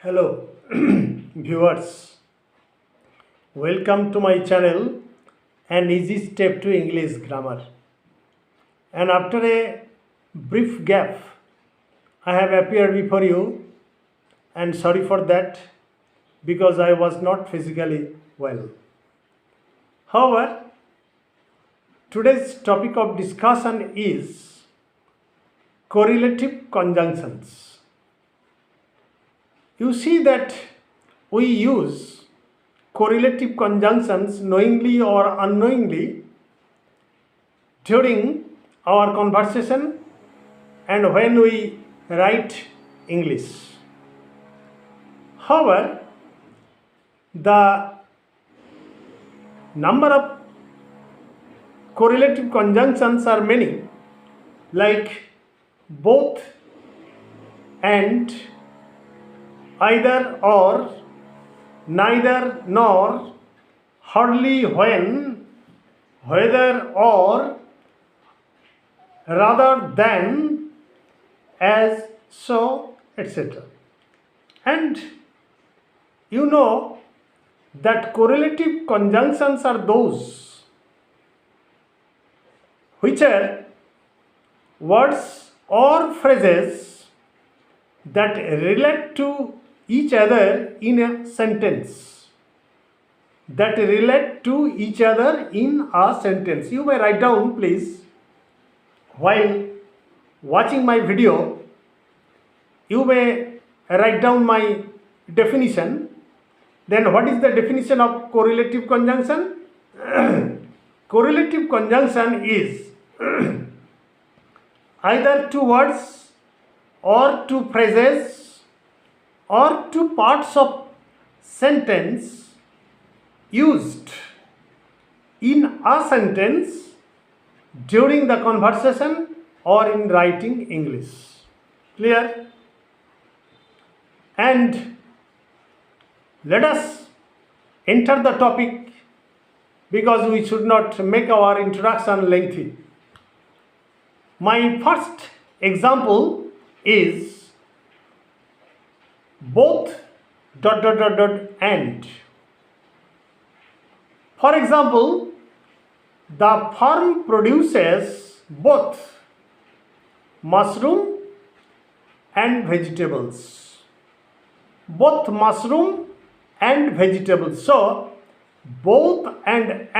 Hello, viewers. Welcome to my channel, An Easy Step to English Grammar. And after a brief gap, I have appeared before you, and sorry for that because I was not physically well. However, today's topic of discussion is correlative conjunctions. You see that we use correlative conjunctions knowingly or unknowingly during our conversation and when we write English. However, the number of correlative conjunctions are many, like both and, either or, neither nor, hardly when, whether or, rather than, as, so, etc. And you know that correlative conjunctions are those which are words or phrases that relate to each other in a sentence. You may write down, please, while watching my video, you may write down my definition. Then what is the definition of correlative conjunction? Correlative conjunction is either two words or two phrases or two parts of sentence used in a sentence during the conversation or in writing English. Clear? And let us enter the topic because we should not make our introduction lengthy. My first example is both ... and. For example, the farm produces both mushroom and vegetables. Both mushroom and vegetables. So, both and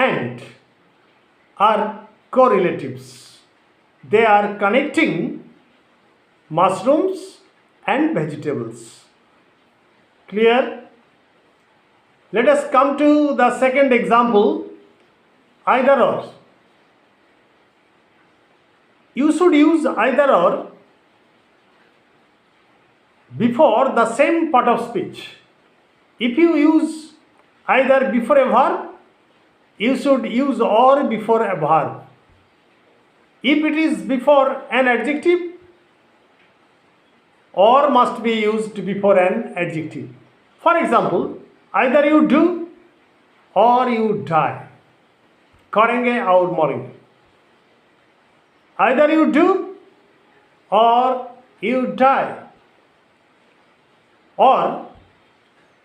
are correlatives. They are connecting mushrooms and vegetables. Clear? Let us come to the second example, either or. You should use either or before the same part of speech. If you use either before a verb, you should use or before a verb. If it is before an adjective, or must be used before an adjective. For example, either you do or you die. करेंगे और मरेंगे. Either you do or you die. Or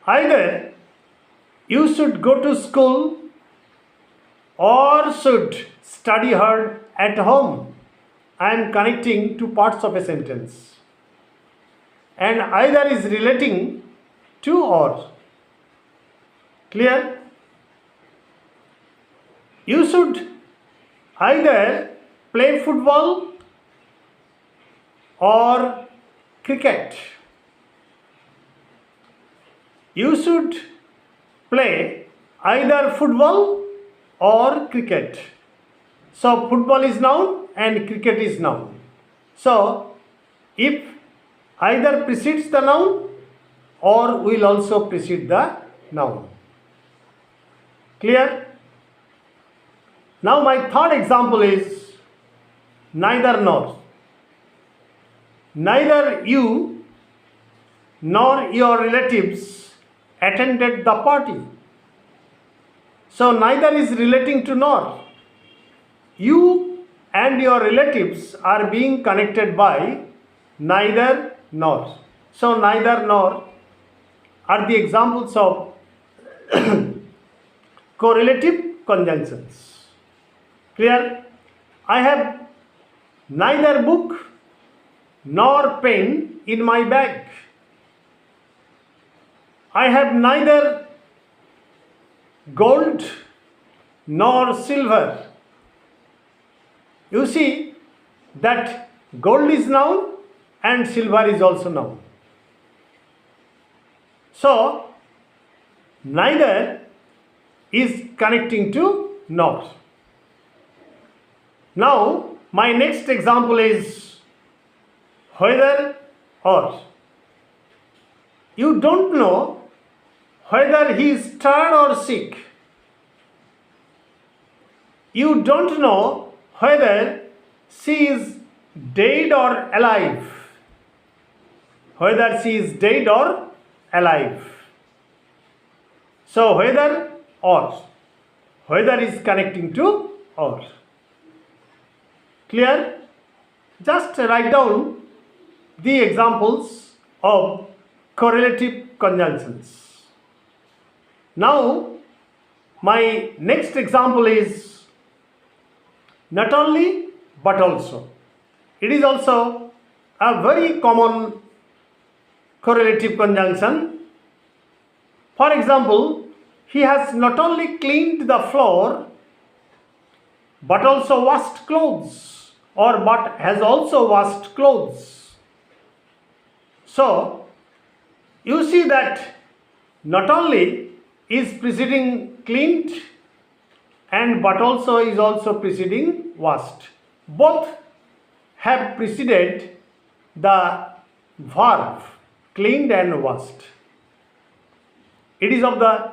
either you should go to school or should study hard at home. I am connecting two parts of a sentence. And either is relating to or. Clear? You should either play football or cricket. You should play either football or cricket. So football is noun and cricket is noun. So if either precedes the noun or will also precede the noun. Clear? Now my third example is neither nor. Neither you nor your relatives attended the party. So neither is relating to nor. You and your relatives are being connected by neither nor. So neither nor are the examples of correlative conjunctions. Clear? I have neither book nor pen in my bag. I have neither gold nor silver. You see that gold is noun and silver is also noun. So, neither is connecting to nor. Now, my next example is whether or. You don't know whether he is tired or sick. You don't know whether she is dead or alive. Whether she is dead or alive. So whether or. Whether is connecting to or. Clear? Just write down the examples of correlative conjunctions. Now, my next example is not only but also. It is also a very common correlative conjunction. For example, he has not only cleaned the floor but also washed clothes, or but has also washed clothes. So, you see that not only is preceding cleaned and but also is also preceding washed. Both have preceded the verb cleaned and washed. It is of the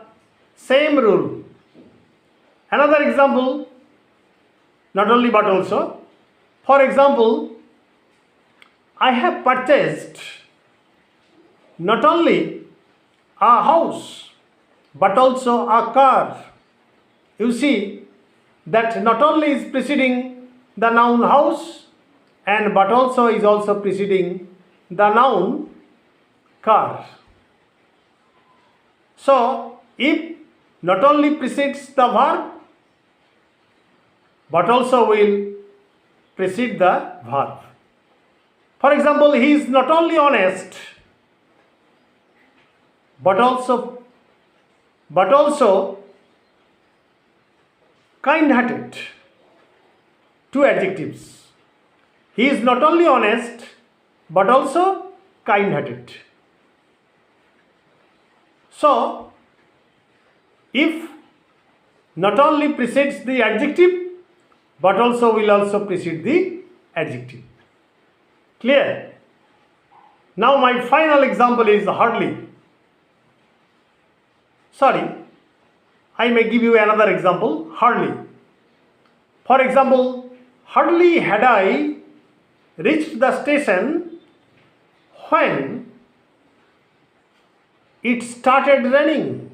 same rule. Another example, not only but also. For example, I have purchased not only a house but also a car. You see that not only is preceding the noun house and but also is also preceding the noun car. So, if not only precedes the verb but also will precede the verb. For example, he is not only honest but also kind-hearted. Two adjectives. He is not only honest but also kind-hearted. So, if not only precedes the adjective but also will also precede the adjective. Clear? Now my final example is hardly. Sorry, I may give you another example, hardly. For example, hardly had I reached the station when it started raining.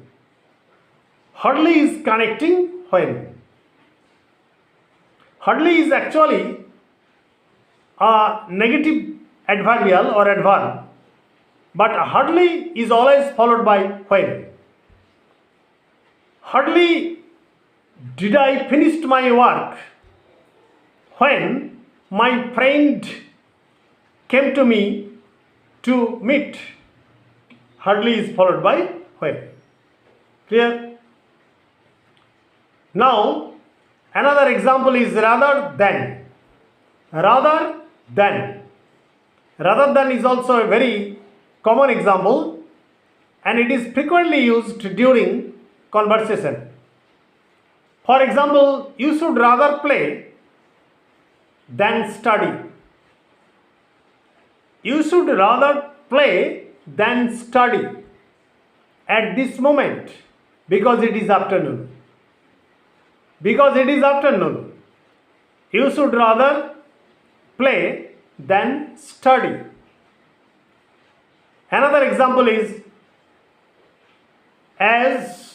Hardly is connecting when. Hardly is actually a negative adverbial or adverb, but hardly is always followed by when. Hardly did I finish my work when my friend came to me to meet. Hardly is followed by when. Clear? Now, another example is rather than. Rather than. Rather than is also a very common example and it is frequently used during conversation. For example, you should rather play than study. You should rather play than study at this moment because it is afternoon. Because it is afternoon, you should rather play than study. Another example is as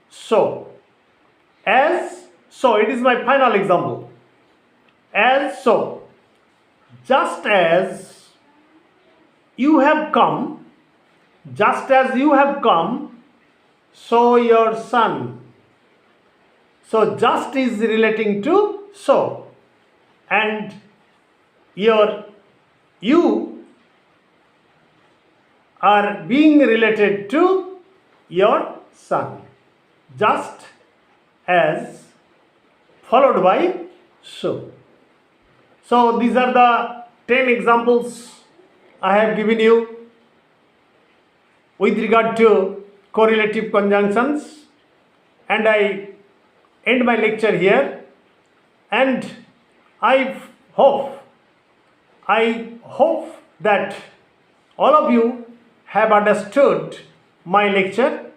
so. As so, it is my final example. As so, just as you have come Just as you have come, so your son. So just is relating to so, and you are being related to your son. Just as followed by so. So these are the 10 examples I have given you with regard to correlative conjunctions, and I end my lecture here, and I hope that all of you have understood my lecture,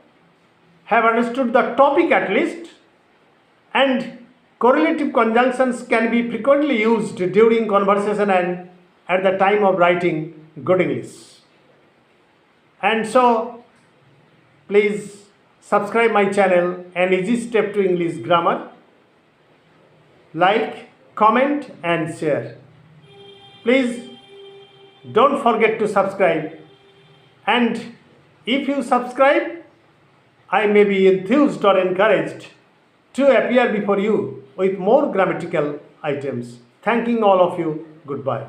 have understood the topic at least, and correlative conjunctions can be frequently used during conversation and at the time of writing good English. And so please subscribe my channel, An Easy Step to English Grammar. Like, comment and share. Please don't forget to subscribe, and if you subscribe, I may be enthused or encouraged to appear before you with more grammatical items. Thanking all of you. Goodbye.